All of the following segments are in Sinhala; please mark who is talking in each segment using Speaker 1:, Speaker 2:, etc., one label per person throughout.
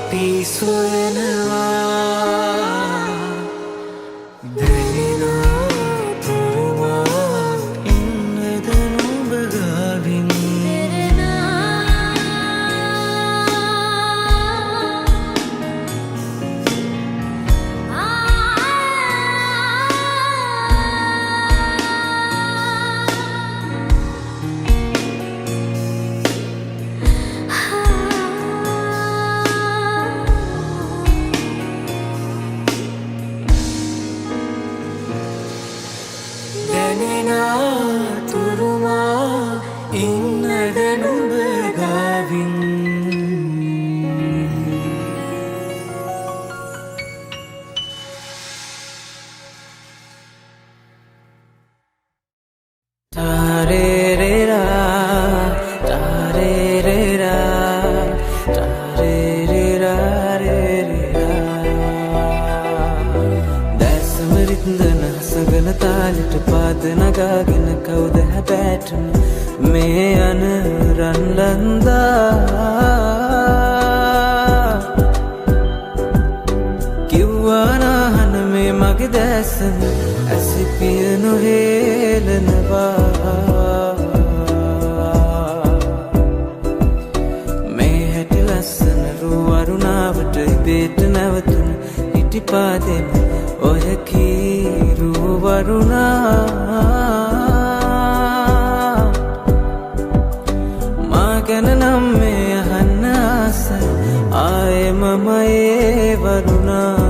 Speaker 1: be සොයනවා දැනෙනා තුරුමා ඉන්නද නුඹ ගාවින් තුරුමා ඉන්නද නුඹ ගාවින් තාරේරේරා තාරේරේරා තාරේරේරා දැසමරින්දන හසගන තාලෙට පාද නගාගෙන කවුද හැබෑටම මේ යන රන්ලන්දා කිව්වානාහන මේ මගේ දැසම ඇසිපිය නොහේලනවා මේ හැටි ලස්සන රුවරුණාවට ඉබේට නැවතුන ඉටිපාදෙම ඔය කීරු වරුණා මා ගැන නම් මේ අහන්න ආසයි ආයේ මම ඒ වරුණා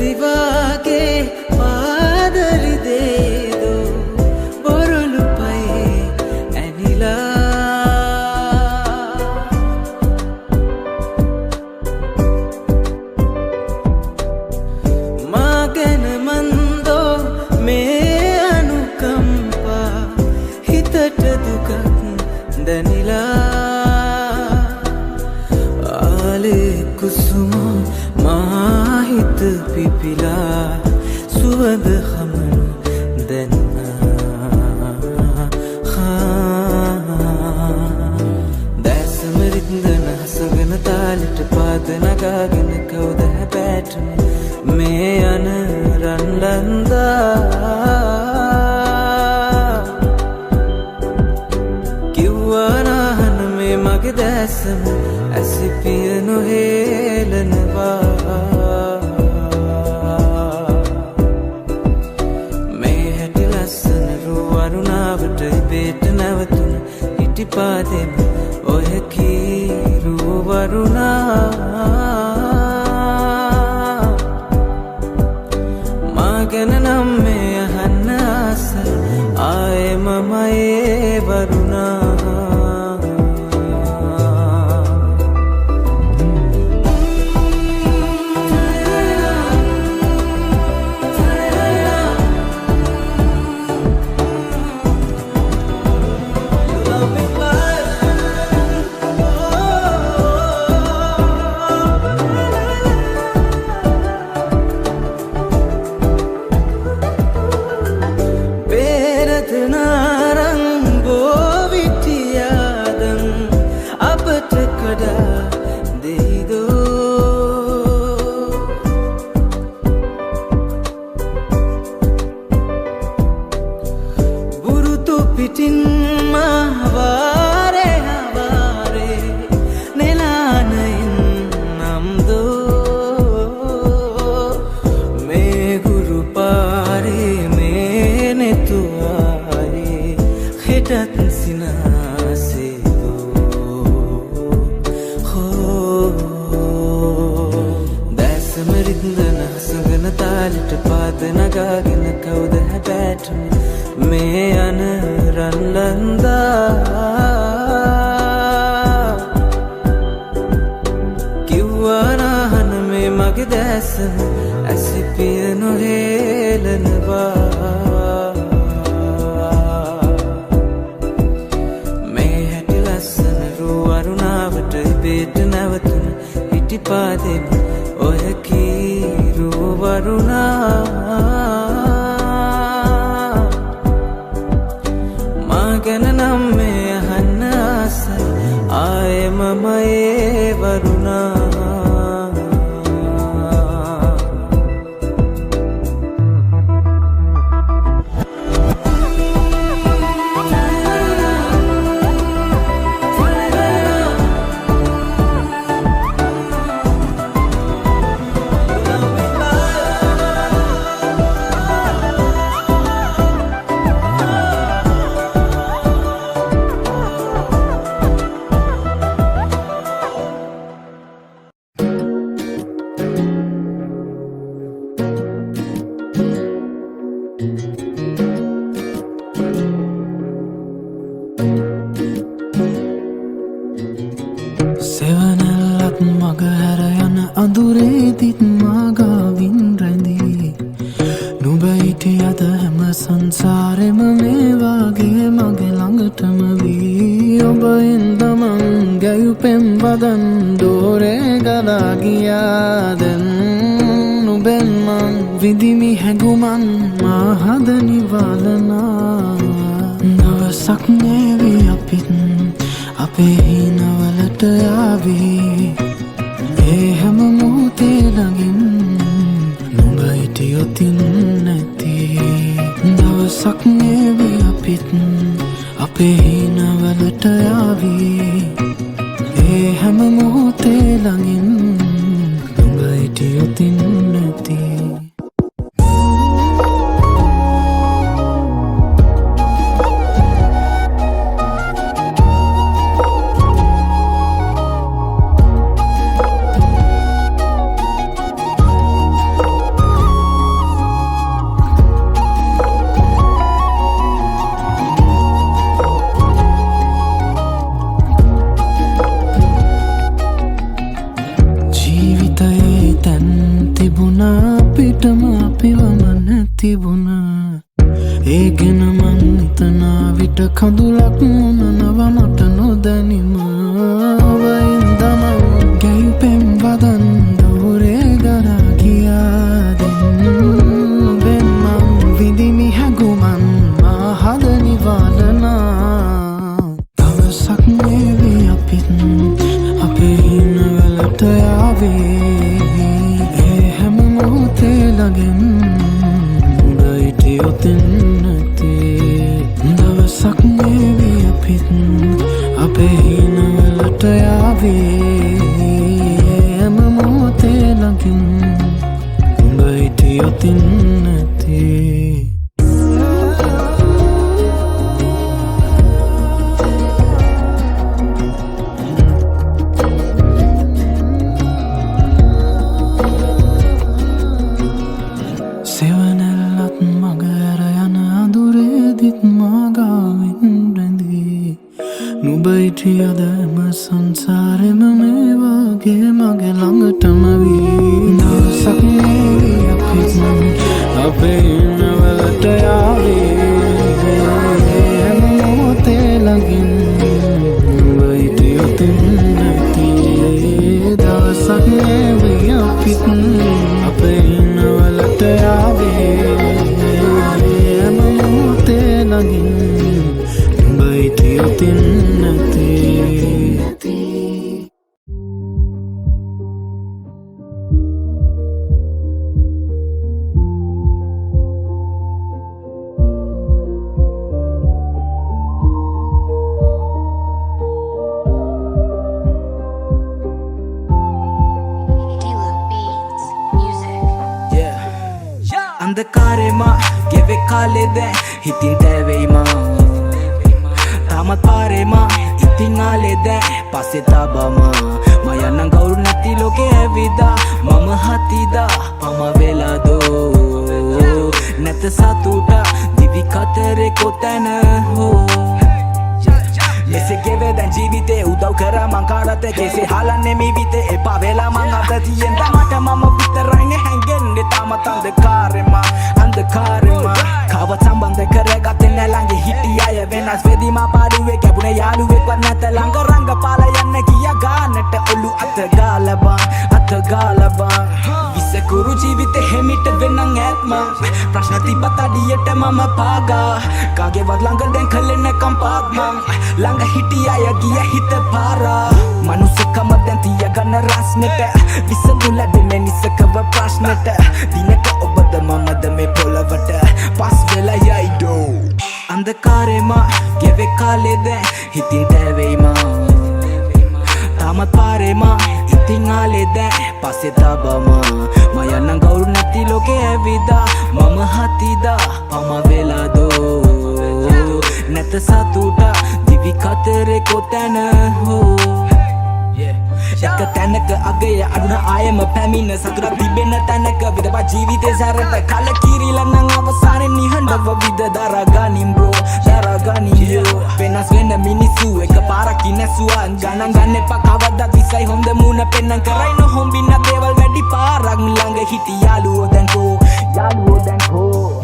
Speaker 1: මල්පෙතිවාගේ පාදරි දේදෝ බොරලු පයේ ඇනිලා මා ගැන මන්දෝ මේ අනුකම්පා හිතට දුකක් දැනිලා ආලේ කුසුමෝ මාහිත පිපිලා සුවඳ හමනු දැන්නා දැසමරින්දන හසගෙන තාලෙට පාද නගාගෙන කවුද හැබෑටම මේ යන රන්ලන්දා කිව්වානාහන මේ මගේ දැසම ඇසිපිය නොහේලනවා මේ හැටි ලස්සන රුවරුණාවට ඉබේට නැවතුන ඉටිපාදෙම ඔය කීරු වරුණා මා ගැන නම් මේ අහන්න ආසයි ආයේ මම ඒ වරුණා පිටින් මහවාරේ හවාරේ නෙලානයින් නම්දෝ මේ ගුරු පාරේ මේ නෙතුවාරේ හෙටත් සිනාසේදෝ හෝ දැසමරින්දන හසගෙන තාලෙට පාද නගාගෙන කවුද හැබෑටම මේ යන රන්ලන්දා කිව්වානාහන මේ මගේ දැසම ඇසිපිය නොහේ දෙන ඔය කීරු වරුණා මා ගැන නම් මේ අහන්න ආසයි ආයෙ මම ඒ වරුණා
Speaker 2: සෙවනැල්ලත් මග හැර යන අඳුරේදිත් මාගාවින් රැඳී නුඹ හිටියද හැම සංසාරෙම මේ වාගේ මගේ ළඟටම වී ඔබ එන්දමන් ගැයුපෙම් වදන් දෝරේ ගලා ගියා දැන් නුඹෙන් මං විඳිමි හැඟුමන් මා හද නිවාලනා දවසක් නේවි අපිත් අපේ හිනවලට යාවී ඒ හැම මොහොතේ ළඟින් නුඹ හිටියොතින් නැති දවසක් නේවි අපිත් අපේ හිනවලට යාවී ඒ හැම මොහොතේ ළඟින් නුඹ හිටියොතින් නැති අපිටම අපිවම නැතිබුණා ඒ ගැන මං හිතනා විට කඳුලක් මොනනව මට නොදැනිම ඔබින්දම ගැයුපෙම් වදන් දෝරේ ගලා ගියා දැන් ඔබෙන් මං විඳිමි හැඟුමන් මා හද නිවාලනා දවසක් නේවි අපිත් අපේ හිනවලට යාවේ ළඟින් නුඹ හිටියොතින් නැති දවසක් නේවි අපිත් අපේ හිනවලට යාවේ හැම මොහොතේ ළඟින් නුඹ හිටියොතින් නැති සෙවනැල්ලත් මග ඇර යන අඳුරේදිත් මාගාවින් රැඳී නුඹ හිටියද හැම සංසාරෙම මේ වාගේ මගේ ළඟටම වී දවසක් නේවි අපිත් අපේ හිනවලට යාවේ හැම මොහොතේ ළඟින් නුඹ හිටියොතින් නැති දවසක් නේවි අපිත් අපේ හිනවලට හැම මොහොතේ ළඟින් නුඹ හිටියොතින් නැති
Speaker 1: අන්ධකාරෙමා ගෙවෙ කාලේ දැන් හිතින් තැවෙයිමා තාමත් පාරෙමා ඉතින් ආලේ දැන් පස්සේ තබමා මම යන්න ගෞරු නැති ලෝකේ ඇවිදා මම හතිදා පම වෙලාදෝ නැත සතුට දිවි කතරේ කොතැන හෝ මෙසේ ගෙවේ දැන් ජීවිතේ උදව් කරා මං කාටද කෙසේ හලන්නේ මිවිතේ එපා වෙලා මං අත තියෙන මට මම විතරයිනේ හැංගෙන්නේ තාමත් අන්ධකාරෙමා කව සම්බන්ධ කරගත්තේ නැ ළඟ හිටිය අය වෙනස් වෙදී මා පාඩුවේ කැපුණේ යාළුවෙක් වත් නැත ළඟ රංග පාල යන්න ගියා ගානට ඔලු අත ගාලා බං මං ඇත්මං ප්‍රශ්න තිබ්බත් අඩියට මම පාගා කාගේවත් ළඟ දැන් කලේ නැකම් පාත්මං ළඟ හිටිය අය ගිය හිත පාරා මනුස්සකම දැන් තියගන්න රස්නෙට විසඳුල දෙන්නේ නිසකව ප්‍රශ්නෙට දිනක ඔබද මමද මේ පොළවට පස් වෙලා යයි දෝ අන්ධකාරෙම ගෙවෙ කාලේ දැන් හිතින් තැවෙයිම තාමත් පාරෙම ඉතින් ආලේ දැන් පස්සේ තබම මයන්නම් ගෞරු නැති ලෝකේ ඇවිදා මම හතිදා පම වෙලා දෝ නැත සතුට දිවි කතරේ කොතැන හෝ එක තැනක අගය අඩුන ආයම පැමිණ සතුරක් තිබෙන තැනක විදපා ජීවිතේ සැරට කලකිරිලා නම් අවසානයේ නිහඬව විද දරාගනින් බ්‍රෝ දරාගනින් යෝ වෙනස් වෙන මිනිස්සු එක පාරක් ඉනසුවා ගණන් ගන්න එපා කවදාවත් විසයි හොඳ මුණ පෙන්නන් කරයි නොහොම්බින්න දේවල් වැඩි පාරක් ළඟ හිටි යාළුවෝ දැන් කෝ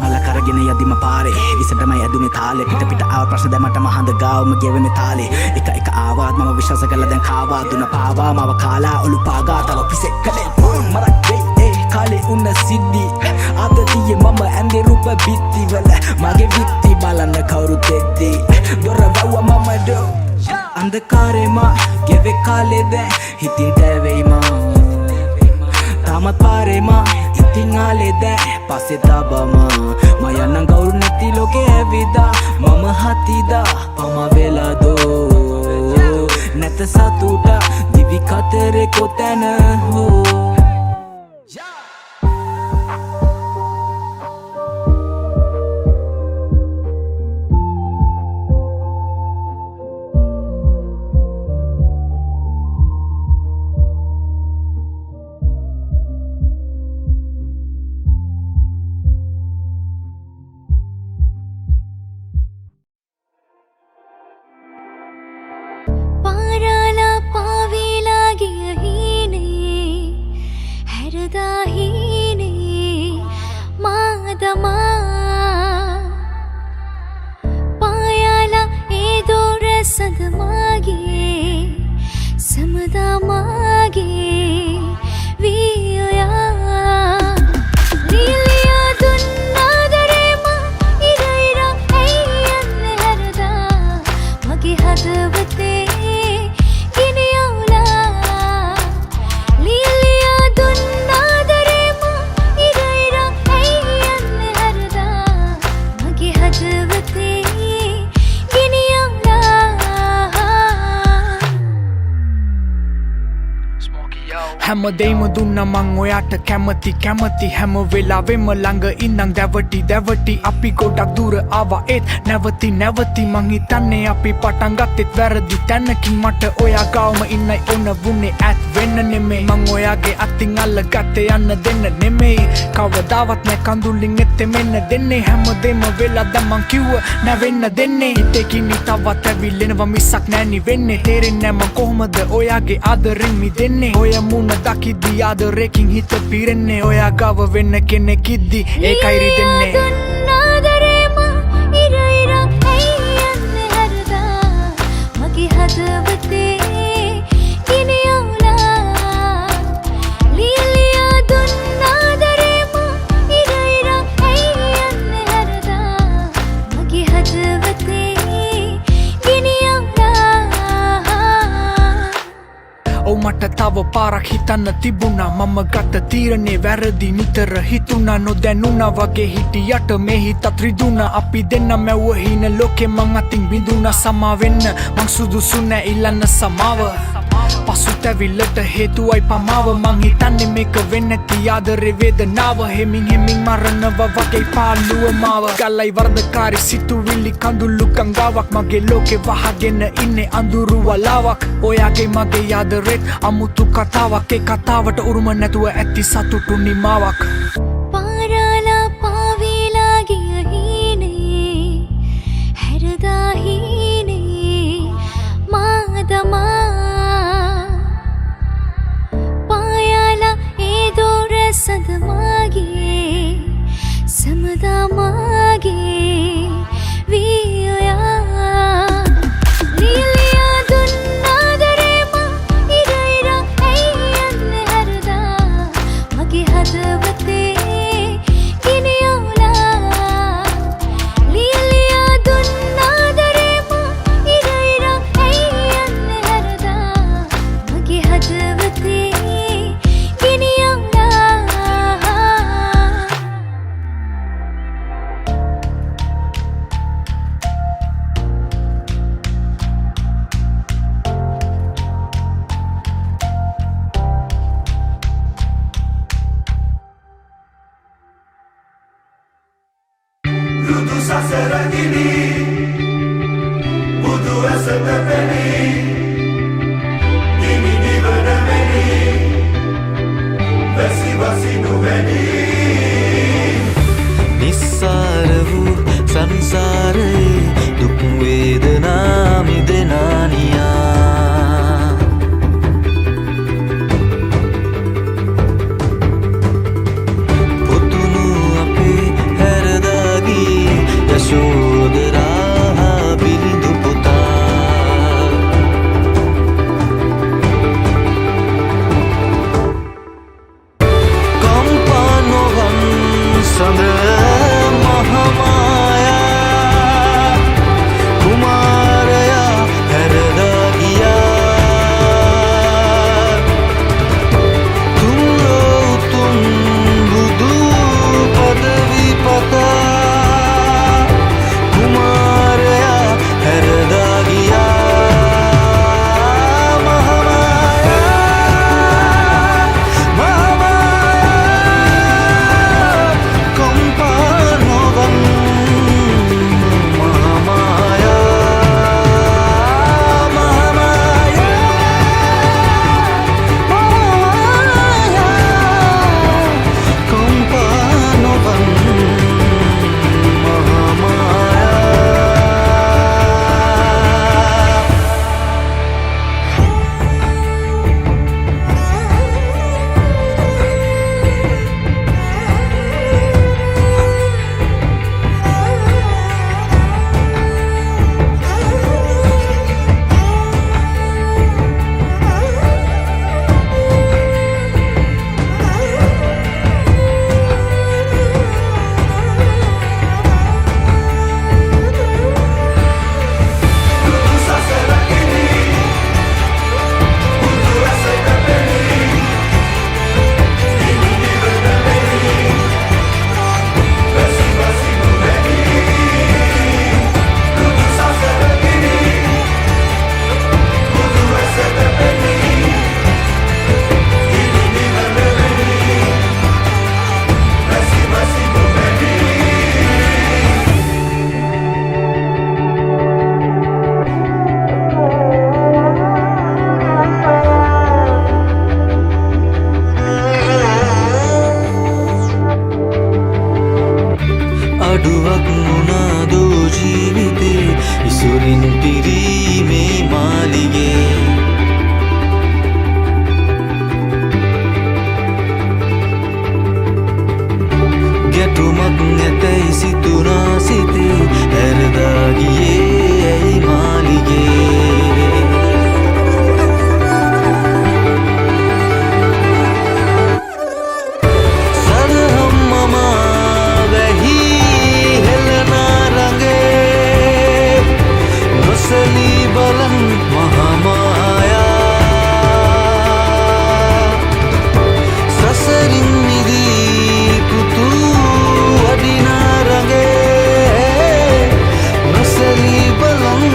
Speaker 1: මල කරගෙන යදිම පාරේ විසටමයි ඇදුනේ තාලේ පිට ආව ප්‍රශ්න දැමට මහඳ ගාවම ගෙවෙන්නේ තාලේ එක ආවාත් මම විශ්වාස කළා දැන් කාවා දුන පාවා මව කාලා ඔලු පාගා තව පිසෙක් කලේ මරක් වෙයි කාලේ උන්න සිද්ධි ආතතියේ මම ඇඳේ රූප බිත්තිවල මගේ විත්ති බලන්න කවුරුත් එද්දි දොර වව්ව මම දෝ අන්ධකාරෙම ගෙවෙ කාලේ දැන් හිතින් තැවෙයිම තාමත් පාරෙම ඉතින් ආලේ දැන් පස්සේ තබම මයන්නම් ගෞරු නැති ලෝකේ ඇවිදා මම හතිදා පම වෙලා දෝ නැත සතුට දිවි කතරේ කොතැන හෝ
Speaker 2: හැමදේම දුන්න මං ඔයාට කැමති හැම වෙලාවෙම ළඟ ඉඳන් දැවටි අපි ගොඩක් දුර ආවා ඒත් නැවති මං හිතන්නේ අපි පටන් ගත්තෙත් වැරදි තැනකින් මට ඔයා ගාවම ඉන්නයි ඕන වුනේ ඇත් වෙන්න නෙමෙයි මං ඔයාගේ අතින් අල්ලගත්තේ යන්න දෙන්න නෙමෙයි කවදාවත් නැ කඳුලින් එත්තේ මෙන්න දෙන්නේ හැමදේම වෙලා දැන් මං කිව්ව නැවෙන්න දෙන්නේ හිතේකින් තවත් ඇවිල්ලෙනවා මිසක් නෑනි වෙන්නේ තේරෙන්නේ මං කොහොමද ඔයාගේ ආදරෙන් මිදෙන්නේ ඔය මුණ දකිද්දි ආදරේකින් හිත පිරෙන්නේ ඔයා ගාව වෙන්න කෙනෙක් ඉද්දි ඒකයි රිදෙන්නේ මට තව පාරක් හිතන්න තිබුණා මම ගත්ත තීරණේ වැරදි නිතර හිතුණා නොදැනුණා වගේ හිටියට මේ හිතත් රිදුණා අපි දෙන්න මැව්ව හීන ලෝකෙ මං අතින් බිඳුණා සමා වෙන්න මං සුදුසු නෑ ඉල්ලන්න සමාව පසුතැවිල්ලට හේතුවයි පමාව මං හිතන්නේ මේක වෙන්නේ නැති ආදරේ වේදනාව හෙමින් මරනවා වගේ පාළුව මාව ගලයි වර්ධකාරී සිතුවිලි කඳුළු ගංගාවක් මගේ ලෝකේ වහගෙන ඉන්නේ අඳුරු වලාවක් ඔයාගේ මගේ ආදරෙත් අමුතු කතාවක් ඒ කතාවට උරුම නැතුව ඇති සතුටු නිමාවක්
Speaker 3: පාරාලා පාවිලා ගිය හීනේ හැරදා හීනේ මාදමා පායාලා ඒ දොර සදමාගේ සමදාමාගේ වියයා
Speaker 4: Mrudu sasaragini Budu asatapeni Dini divanameni Vasi vasi nuveni
Speaker 5: නිස්සාර වූ සංසාරයේ දුක් වේදනා මිදෙනානියා පුතුණු අපේ හැරදාගී යශෝදරා බිලිඳු පුතා කම්පා නොවන් සඳ අඩුවක් වුණාදෝ ජීවිතේ ඉසුරින් පිරීමේ මාලිගේ ගැටුමක් නැතයි සිතුනා සිතේ හැරදා ගියේ ඇයි මාලිගේ බලන් මහාමායා සසරින් නිදී පුතු වඩිනා රඟේ නොසලී බලන්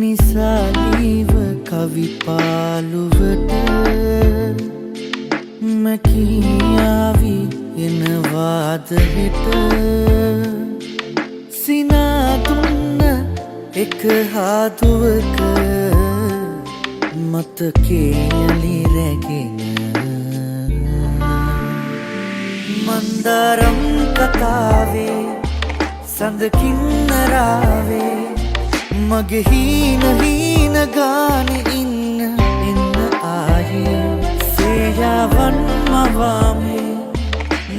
Speaker 5: නිසාලීව කවි පාලුවට මැකියාවි එනවා ඉනවාද හිට සිනාදුන්න එක හාදුවක මතකේයලි රැගෙන මන්දාරම් කතාවේ සඳකින්නරාවේ මගේ හීන ගානෙ ඉන්න ආයේ සේයාවන් මවාමේ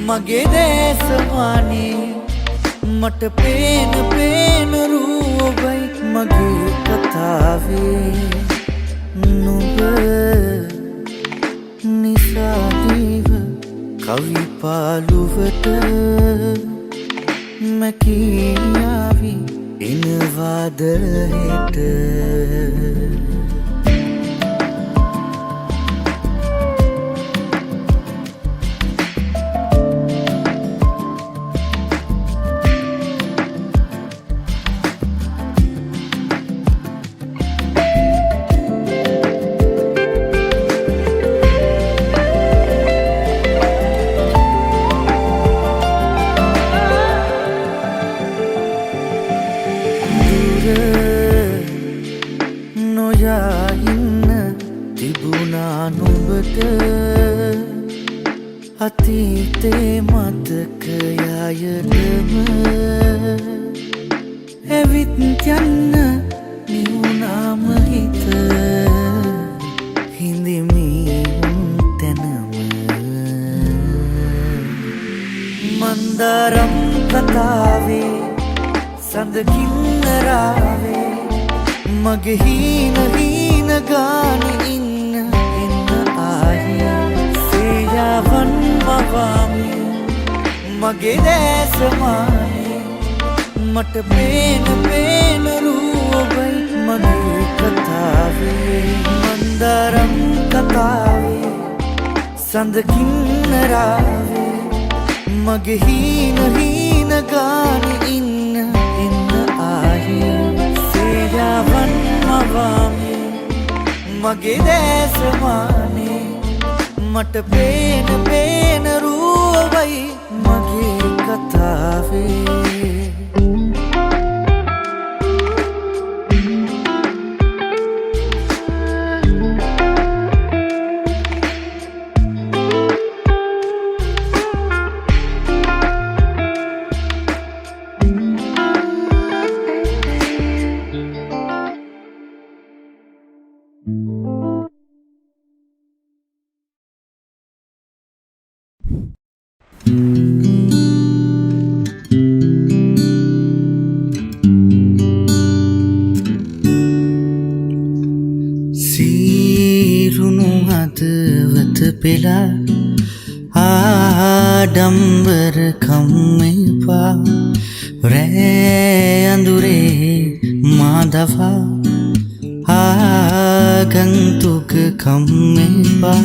Speaker 5: මගේ දේශමානේ මට පේන රූපයි මගේ කතාවේ නුඹ නිසාදීව කවි පාළුවට මැකියාවි එනවාද හෙට අතීතේ මතකයයටම ඇවිත් යන්න නිවුනාම හිත හිඳිමින් තැනම මන්දාරම් කතාවේ සඳකින්නරාවේ මගේ හීන ගානෙ ඉන්න ආයේ සේයාවන් මවාමේ මගේ දැසමානේ මට පේන රූපයි මගේ කතාවේ මන්දාරම් කතාවේ සඳකින්නරාවේ මගේ හීන ගානෙ ඉන්න ආයේ සේයාවන් මවාමේ මගේ දැසමානේ මට පේන රූපයි මගේ කතාවේ සීරුණු හදවත පෙලා ආඩම්බරකම් එපා රෑ අඳුරේ මාදවා ආගන්තුකකම් එපා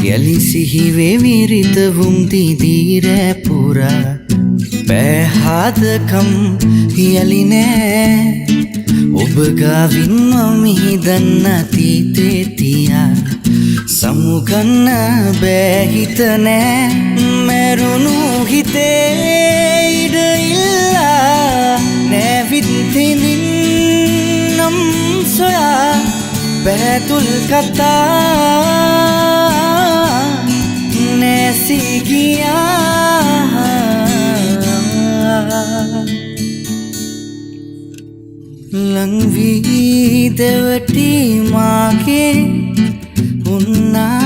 Speaker 5: යලි සිහිවේ විරිතවුම් දිදී රෑ පුරා පැහාදකම් යලි නෑ ඔබ ගාවින්ම මිහිදන්න අතීතේ තියා සමුගන්න බෑහිත නෑ මැරුණු හිතේ ඉඩ ඉල්ලා නැවිත් හිඳින්නම් සොයා බෑතුල් කතා නැසී ගියා ලංවී දෙවටි මාගේ උන්නායේ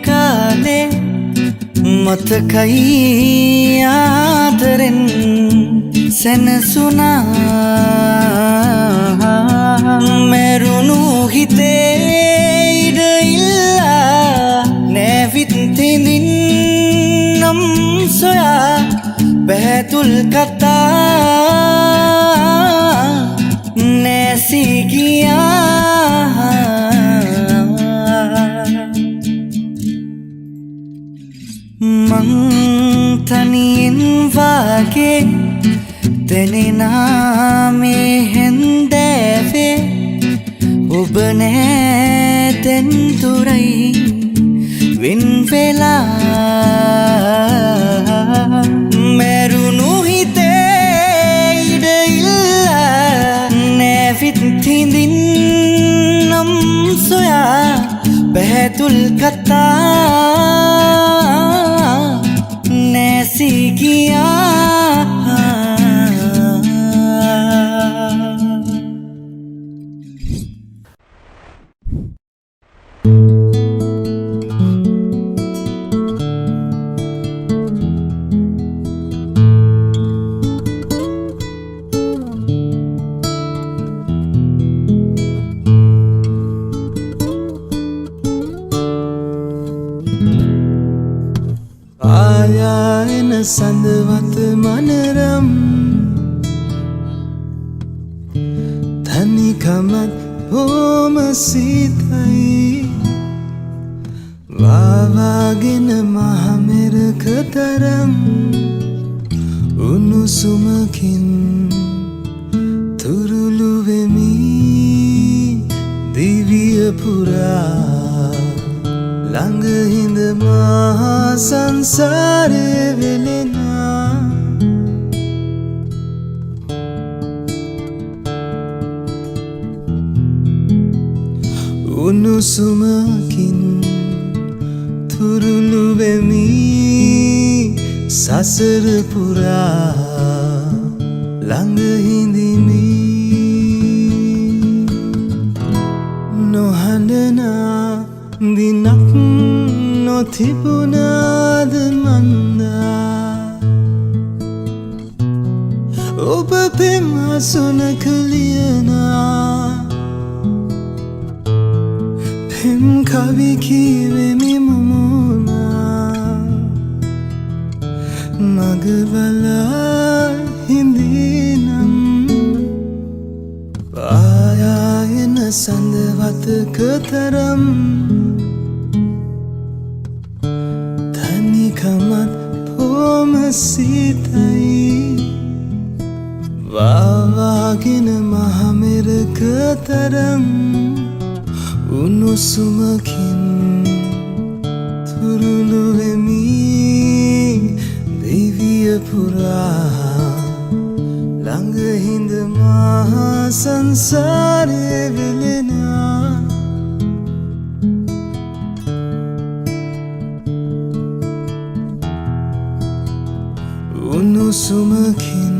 Speaker 5: කාලේ මතකයි ආදරෙන් සැනසුනා මැරුණු හිතේ ඉඩ ඉල්ලා නැවිත් හිඳින්නම් සොයා බෑතුල් කතා නැසී ගියා මං තනියෙන් වාගේ දැනෙනා මේ හැන්දෑවේ ඔබ නෑ දැන් දුරයි වෙන් වෙලා නැසී ගියා ආයන සඳවත මනරම් තනිකමත් හෝම සීතයි වාවාගෙන මහමෙරක තරම් උණුසුමකින් තුරුළු වෙමි දිවිය පුරා ළඟ හිඳ මහා සංසාරේ වෙලෙනා උණුසුමකින් තුරුළු වෙමි සසර පුරා ළඟ හිඳිමි නොහඬනා දිනක් නොතිබුණාද මන්දා ඔබ පෙම් අසුනක ලියනා පෙම් කවි කීවෙමි මුමුණා මග බලා හිඳිනම් පායායන සඳවතක තරම් තනිකමත් හෝම සීතයි වාවාගෙන මහමෙරක තරම් උණුසුමකින් තුරුළු වෙමි දිවිය පුරා ළඟ හිඳ මහා සංසාරේ වෙලෙනා උණුසුමකින්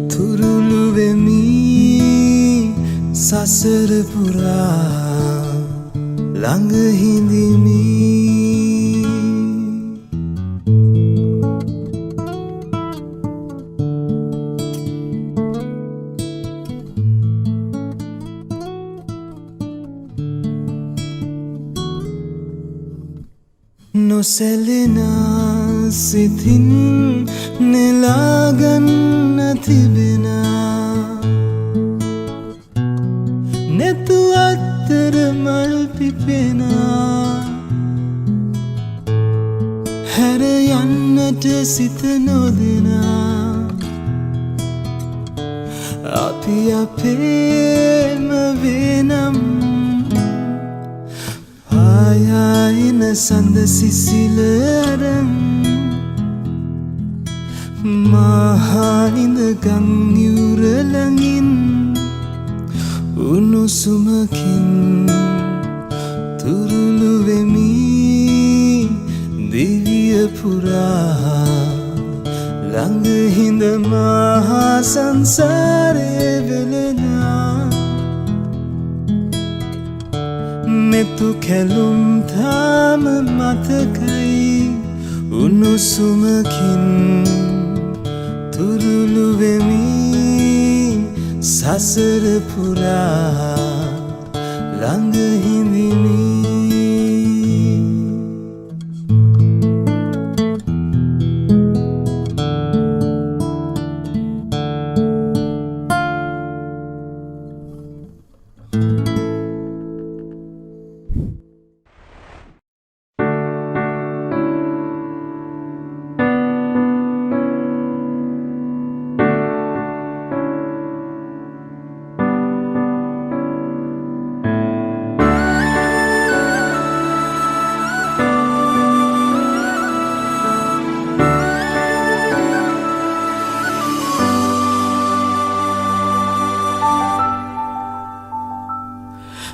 Speaker 5: තුරුළු වෙමි සසර පුරා ළඟ හිඳිමි නොසැලෙනා සිතින් නෙලාගන්න තිබෙනා නෙතු අත්තර මල් පිපෙනා හැර යන්නට සිත නොදෙනා අපි අපේම වෙනම් ආයන සඳ සිසිල අරන් මහානිඳ ගම් යුර ළඟින් උණුසුමකින් තුරුළු වෙමි දිවිය පුරා ළඟ හිඳ මහා සංසාරේ වෙලෙනා නෙතු කැලුම් තාම මතකයි උණුසුමකින් තුරුළු වෙමි සසර පුරා ළඟ හිඳිමි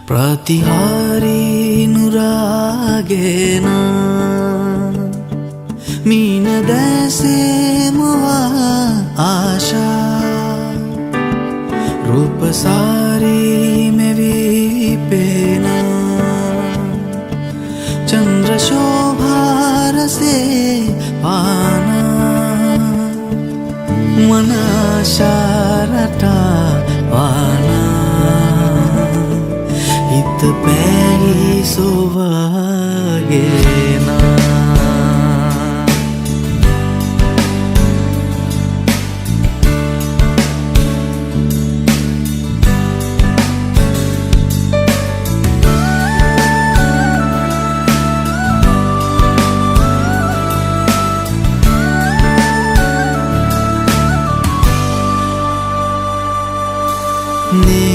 Speaker 5: ප්‍රතිහාරී නුරාගෙන මීන දැසේමවා ආශා රූපසාරී මෙවී පේනා චන්ද්‍ර ශෝභාරසේ පානා මනාශාරටා වානා හිත පැහි සොවාගේනා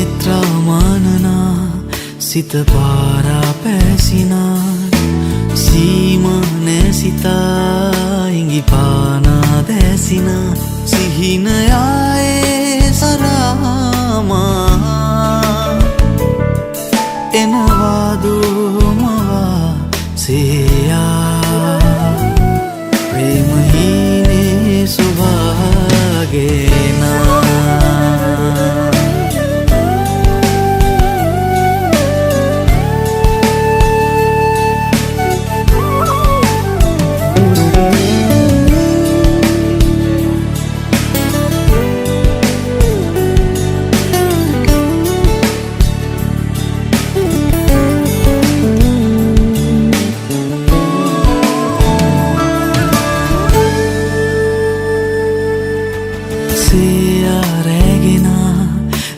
Speaker 5: नेत्रामानना सित पारा पैसिना सीमाने सिता इंगी पाना देसिना सिहिनयाए सरामा एनवादुमवा सेया प्रेमहीने सुभागेना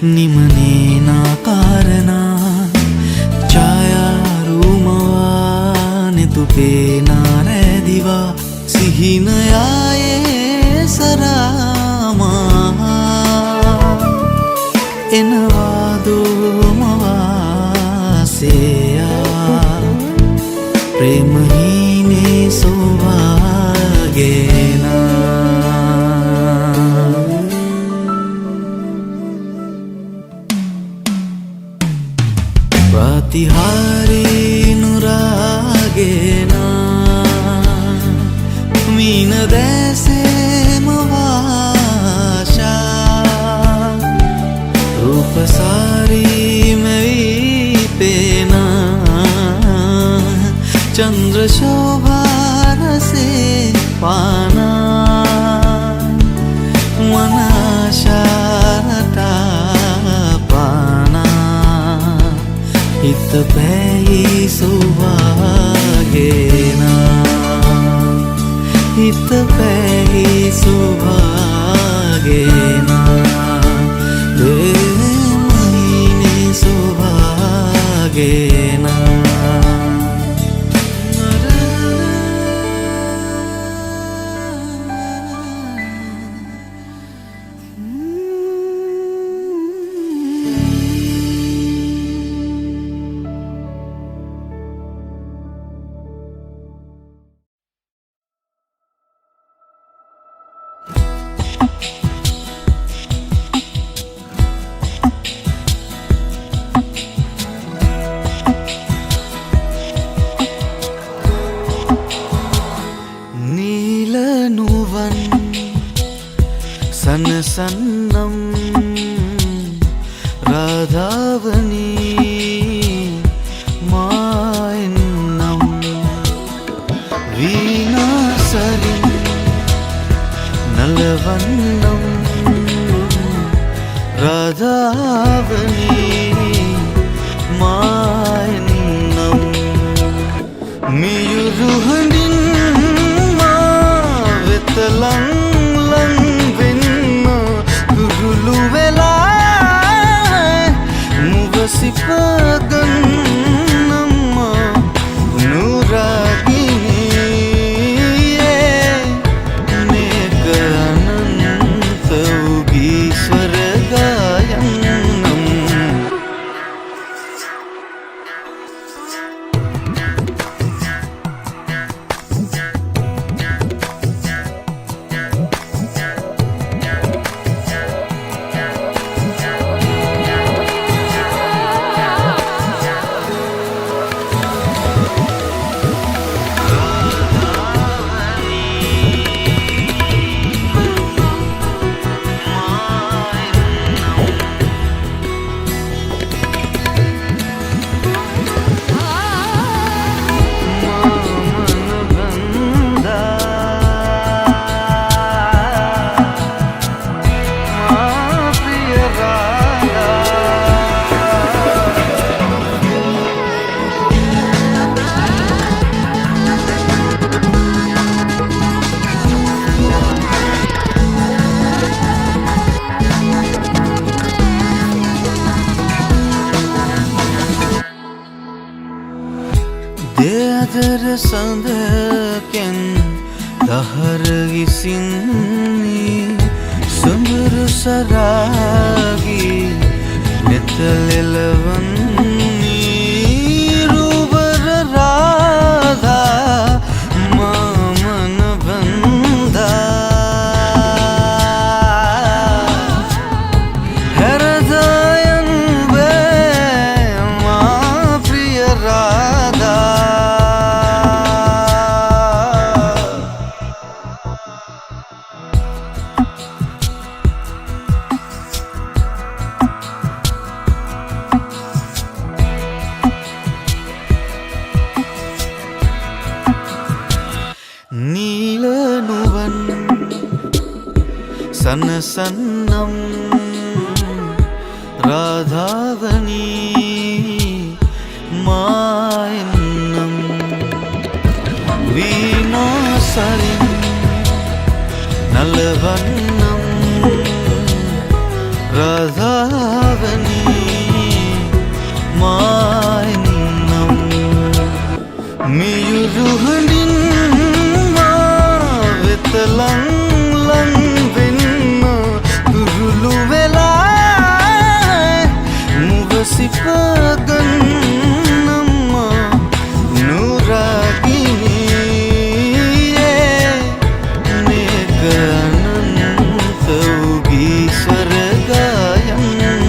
Speaker 5: निमनेना कारणा छाया रूमवाने तुपेना रे दिवा सिहिनयाये सरामा एनवादो मवासेया प्रेमहीने सौभागेना प्रतिहारी नुरागेना मीन देसे मवाशा रूपसारी मेरी पेना चंद्र शोभार से पाना मनाशारता पाना हित पैही सुभागेना हित पैही सुभागेना महीने सुभागेना सन्नम राधावनी मायन्नम वीणासरी नलवन्नम राधावनी मायन्नम मियुरुहंडिन मावेतलं मुगसिपगन नम्मा नूरागिनी नेक अनंत उगी स्वर्गायन्नम සඳකෙන් දහර ඉසින්නේ සොඳුරු සරාගී නෙතලෙලවන්නේ රූබර රාධා මමන බන්දා හැරදායන් වේ මා ප්‍රිය රාධා නීල නුවන් සනසන්නම් රාධාවනී මායන්නම් වීනාසරින් නලවන්නම් රාධාවනී මායන්නම් මියුරුහඬින් lang lang vinno turulu vela muvasipagan namma nuragini nekanantaugi swargayannam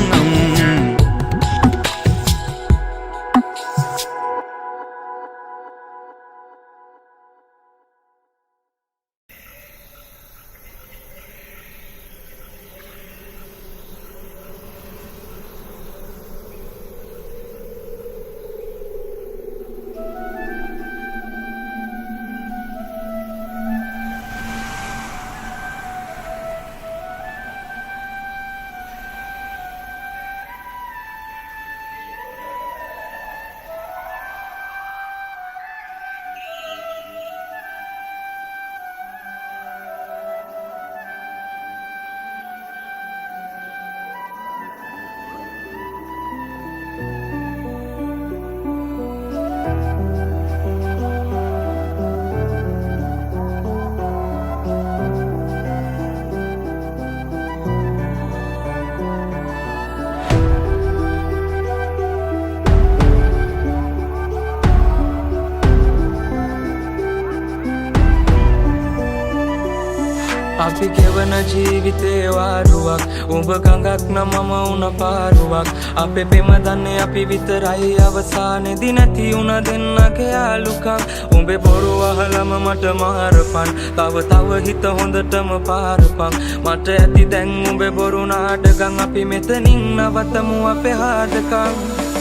Speaker 6: අපි ගෙවන ජීවිතේ වාරුවක් උඹ ගඟක් නම් මම උන පාරුවක් අපේ පෙම දන්නේ අපි විතරයි අවසානේදී නැති උන දෙන්නගේ යාළුකම් උඹේ බොරු අහලම මට මාරපන් තව හිත හොඳටම පාරපන් මට ඇති දැන් උඹේ බොරු නාටකම් අපි මෙතනින් නවතමු අපේ හාදකම්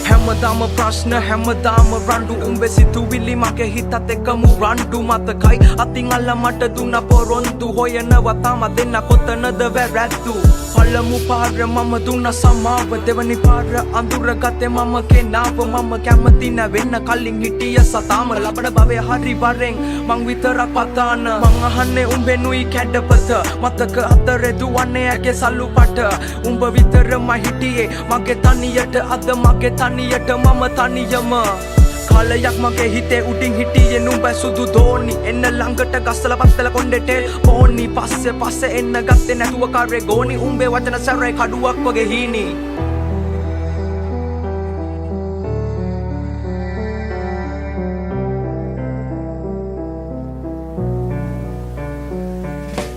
Speaker 2: හැමදාම ප්‍රශ්න හැමදාම රණ්ඩු උඹේ සිතුවිලි මගේ හිතත් එක්කම රණ්ඩු මතකයි අතින් අල්ල මට දුන්න පොරොන්දු හොයනවා තාම දෙන්න කොතනද වැරැද්දු පළමු පාර මම දුන්න සමාව දෙවනි පාර අඳුරගත්තේ මම කෙනාව මම කැමති නැවෙන්න කලින් හිටිය සතාම ලබන භවයේ හරි වරෙන් මං විතරක් පතාන මං අහන්නේ උඹෙනුයි කැඩපත මතක අතරේ දුවන්නේ ඇගේ සල්ලුපට උඹ විතරම හිටියේ මගේ තනියට අද මගේ තනියට මම තනියම කාලයක් මගේ හිතේ උඩින් හිටියේ නුඹ සුදු දෝනි එන්න ළඟට ගස්සලා පත්තල කොණ්ඩෙට පෝනි පස්සේ එන්න ගත්තේ නැතුව කාරේ ගෝනි උඹේ වචන සැරේ කඩුවක් වගේ හීනි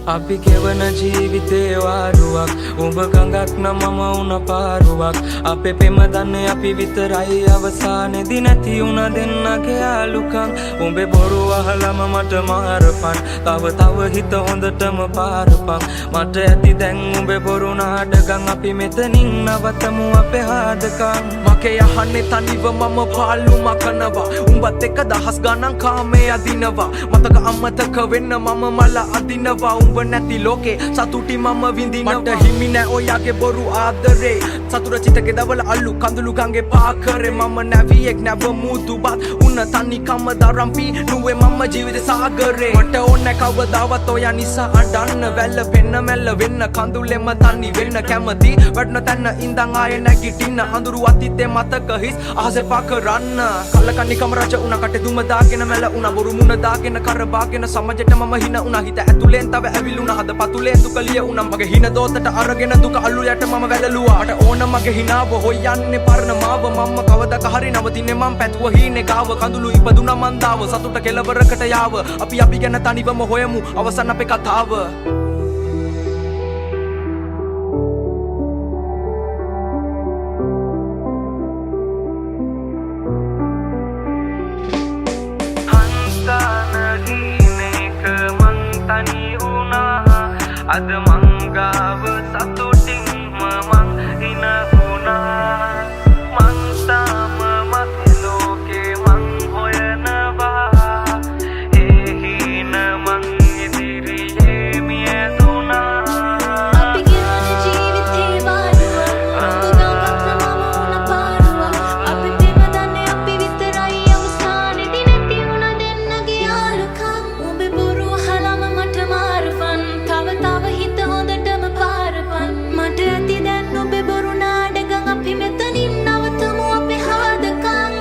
Speaker 6: අපි ගෙවන ජීවිතේ වාරුවක් උඹ ගඟක් නම් මම උන පාරුවක් අපේ පෙම දන්නේ අපි විතරයි අවසානේදී නැති උන දෙන්නගේ යාළුකම් උඹේ බොරු අහලම මට මාරපන් තව හිත හොඳටම පාරපන් මට ඇති දැන් උඹේ බොරු නාටකම් අපි මෙතනින් නවතමු අපේ හාදකම් මගේ යහන්නේ තනිව මම පාළු මකනවා උඹත් එක්ක දහස් ගණන් කාමේ අදිනවා මතක අමතක වෙන්න මම මල අදිනවා උඹ නැති ලෝකේ සතුටි මම විඳිනවා මට හිමි නෑ ඔයාගේ බොරු ආදරේ සතුර චිතකේ දවල අල්ලු කඳුළු ගංගේ පාකරේ මම නැවියෙක් නැව මුදුබත් උන්න තනි කම දරම්පි නුවේ මම ජීවිත සාගරේ මට ඕනේ කවදාවත් ඔයා නිසා අඬන්න වැල්ල පෙන්න මැල්ල වෙන්න කඳුලෙම තනි වෙන්න කැමති වටන තැන්න ඉඳන් ආයේ නැගිටින්න අඳුරු අතීතේ මතක හිස් අහසේ පා කරන්න කල්ලකන්නි කම රජ උනා කටේ දුම දාගෙන මැල උනා බොරු මුණ දාගෙන කරබාගෙන සමජෙට මම හින උනා හිත ඇතුලෙන් තව ඇවිලුණා හද පතුලේ දුකලිය උනා මගේ හින දෝතට අරගෙන දුක අල්ලු යට මම වැළලුවා මට ඕන මගේ හිනාව හොයන්නේ පරණ මාව මම කවදක හරි නවතින්නේ මම පැතුව හීනේ ගාව කඳුළු ඉපදුනා මන්දාව සතුට කෙලවරකට යාව අපි ගැන තනිවම හොයමු අවසන් අපේ කතාව අද මංගාව සතුටින්ම මං හින වුණා මං තාම මගේ ලෝකේ මං හොයනවා ඒ හින මං ඉදිරියේ මියදුනා
Speaker 3: අපි ගෙවන ජීවිතේ වාරුව උගගත් මම උන පාරුව අපි දෙම දන්නේ අපි විතරයි අවසානේදී නැති වුණ දෙන්නගේ යාළුකම් ඔබ බොරු අහලම මට මාරුවන් තව හිත හොඳටම පාරපන් මට ඇති දැන් ඔබේ බොරු නාඩගම් අපි මෙතනින් නවතමු අපේ හාදකම්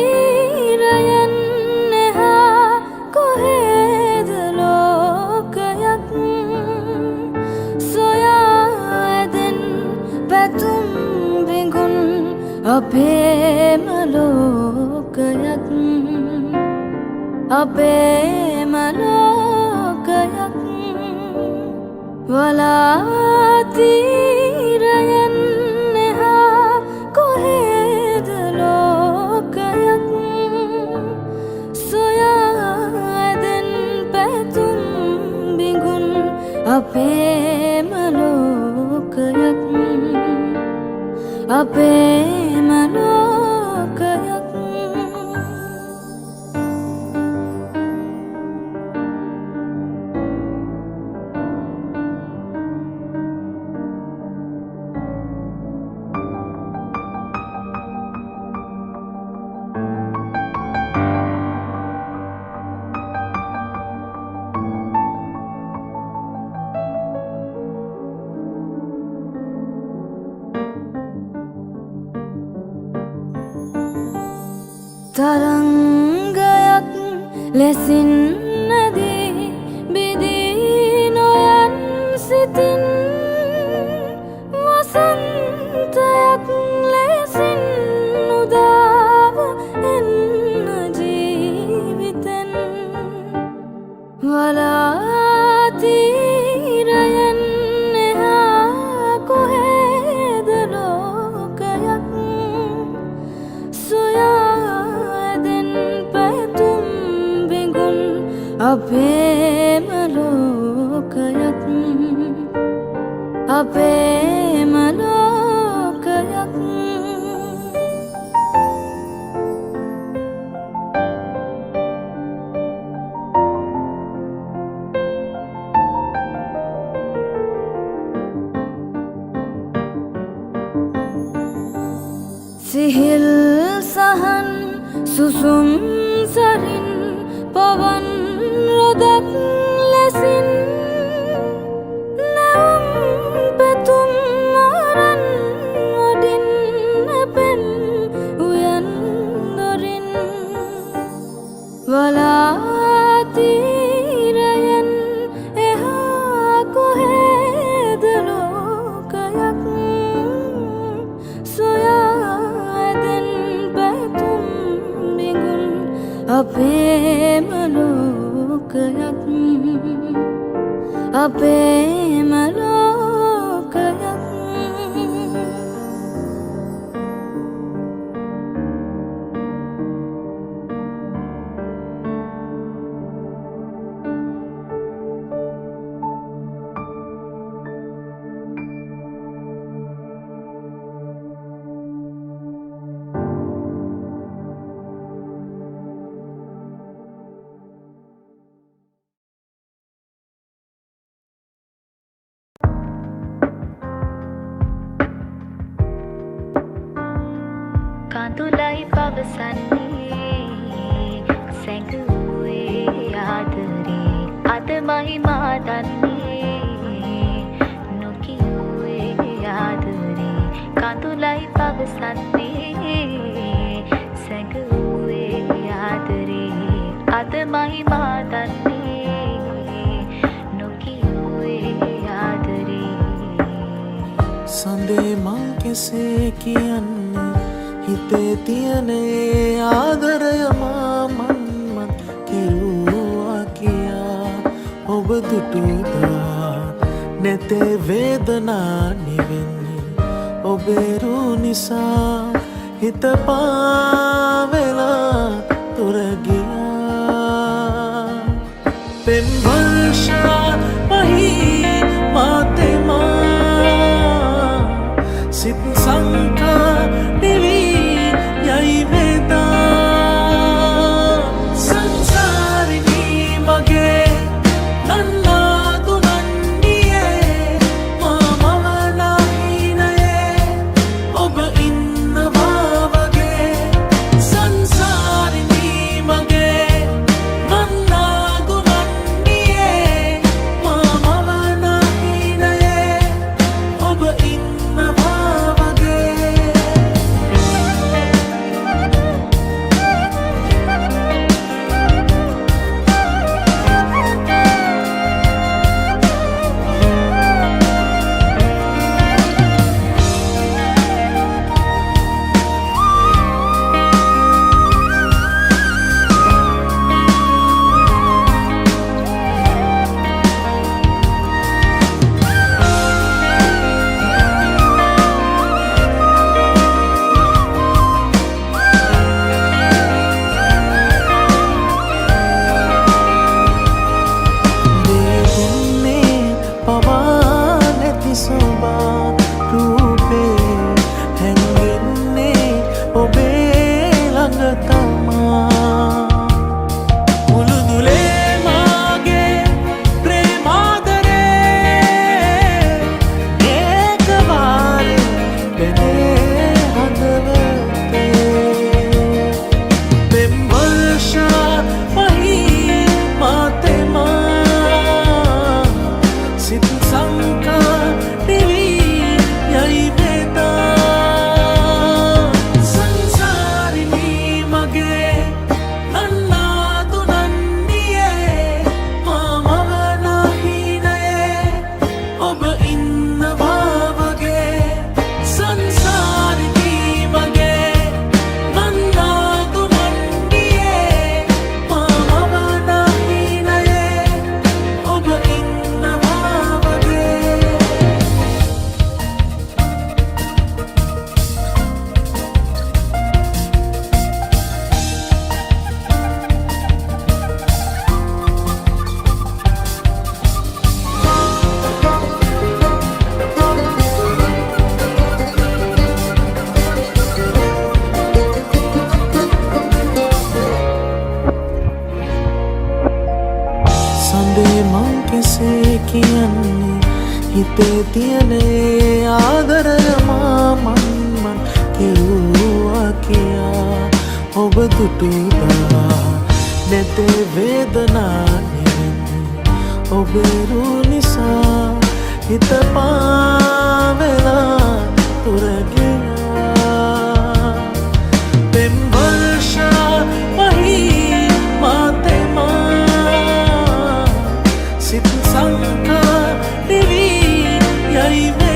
Speaker 3: වලාතිරයන් නෙහා කොහෙද ලෝකයක් සොයා ඇදෙන් පැතුම් බිඟුන් අපේම ලෝකයක් අපේම ලෝකයක් වලාතිරයන් නෙහා කොහෙද ලෝකයක් සොයා ඇදෙන් පැතුම් බිඟුන් අපේම ලෝකයක් අපේම ලෝකයක් තරංගයක් ලෙසින් නැදී බිදී නොයන් සිතින් වසන්තයක් ලෙසින් උදාව එන්න ජීවිතෙන් වලාතීරයෙන් එහා කොහෙද ලෝකයක් සොයාදෙන් පැතුම් බිඟුන් අපේම ලෝකයක් අපේම ලෝකයක් සිහිල් සහන් සුසුම් සරින් පවන් රොදක් ලෙසින් නැවුම් පැතුම් අරන් වඩින් නැපෙම් උයන් දොරින් වලාතීරයෙන් එහා කොහෙද ලෝකයක් සොයාදෙන් පැතුම් බිඟුන් අපේම ලෝකයක් අපේම ලෝකයක්
Speaker 7: කඳුලයි පවසන්නේ සැඟවුවේ ආදරේ අද මහිමා දන්නේ නොකියුවේ ආදරේ කඳුලයි පවසන්නේ සැඟවුවේ ආදරේ අද මහිමා දන්නේ නොකියුවේ ආදරේ
Speaker 5: සඳේ මං කෙසේ කියන්නේ හිතේ තියෙන ඒ ආදරය මන්මත් කෙරුවා කියා ඔබ දුටුදා නැතේ වේදනා නිවෙන්නේ ඔබේ රු නිසා හිත පාවෙලා තුර ගියා පෙම් වර්ෂා පහී මාතෙමා සිත් සංකා නිවී යයි වේදා සංසාරිනී මගේ නන්නාතු නන්නියේ මා මම නහිනයේ ඔබ ඉන්නවා වගේ සංසාරිනී මගේ නන්නාතු නන්නියේ මා මම නහිනයේ ඔබ ඉන්නවා වගේ කියන්නේ හිතේ තියෙන ආදරය මන් කෙරුවා කියා ඔබ දුටුදා නැතේ වේදනා නිවෙන්නේ ඔබේ රු නිසා හිත පාවෙලා තුර ගියා පෙම් වර්ෂ වහී මාතෙමා සිත සංකා දිවි යයි